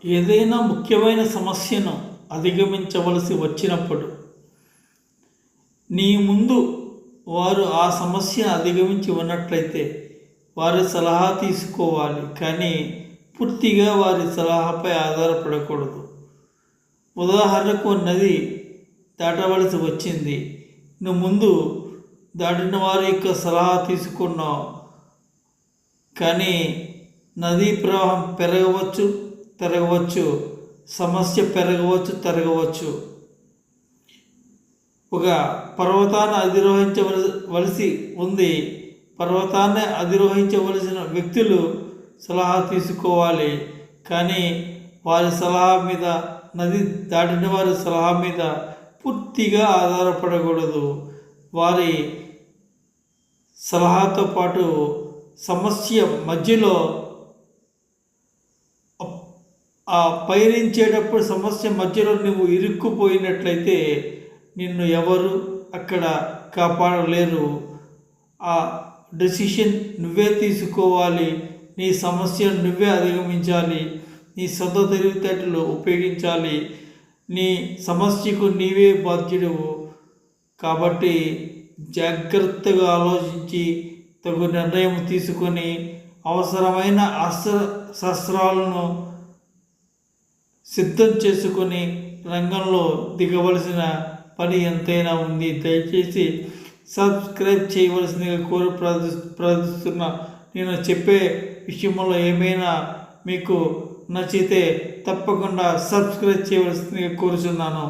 ఏదైనా ముఖ్యమైన సమస్యను అధిగమించవలసి వచ్చినప్పుడు నీ ముందు వారు ఆ సమస్యను అధిగమించి ఉన్నట్లయితే వారి సలహా తీసుకోవాలి, కానీ పూర్తిగా వారి సలహాపై ఆధారపడకూడదు. ఉదాహరణకు నది దాటవలసి వచ్చింది, నువ్వు ముందు దాటిన వారి యొక్క సలహా తీసుకున్నావు, కానీ నదీ ప్రవాహం పెరగవచ్చు తరగవచ్చు, సమస్య పెరగవచ్చు తరగవచ్చు. ఒక పర్వతాన్ని అధిరోహించవలసి ఉంది, పర్వతాన్ని అధిరోహించవలసిన వ్యక్తులు సలహా తీసుకోవాలి, కానీ వారి సలహా మీద, నది దాటిన వారి సలహా మీద పూర్తిగా ఆధారపడకూడదు. వారి సలహాతో పాటు సమస్య మధ్యలో ఆ పయనించేటప్పుడు సమస్య మధ్యలో నువ్వు ఇరుక్కుపోయినట్లయితే నిన్ను ఎవరు అక్కడ కాపాడలేరు. ఆ డెసిషన్ నువ్వే తీసుకోవాలి, నీ సమస్యను నువ్వే అధిగమించాలి, నీ సొంత తెలివితేటలు ఉపయోగించాలి, నీ సమస్యకు నీవే బాధ్యుడువు. కాబట్టి జాగ్రత్తగా ఆలోచించి తగు నిర్ణయం తీసుకొని అవసరమైన శస్త్రాలను సిద్ధం చేసుకొని రంగంలో దిగవలసిన పని ఎంతైనా ఉంది. దయచేసి సబ్స్క్రైబ్ చేయవలసిందిగా ప్రార్థిస్తున్నా. నేను చెప్పే విషయంలో ఏమైనా మీకు నచ్చితే తప్పకుండా సబ్స్క్రైబ్ చేయవలసిందిగా కోరుచున్నాను.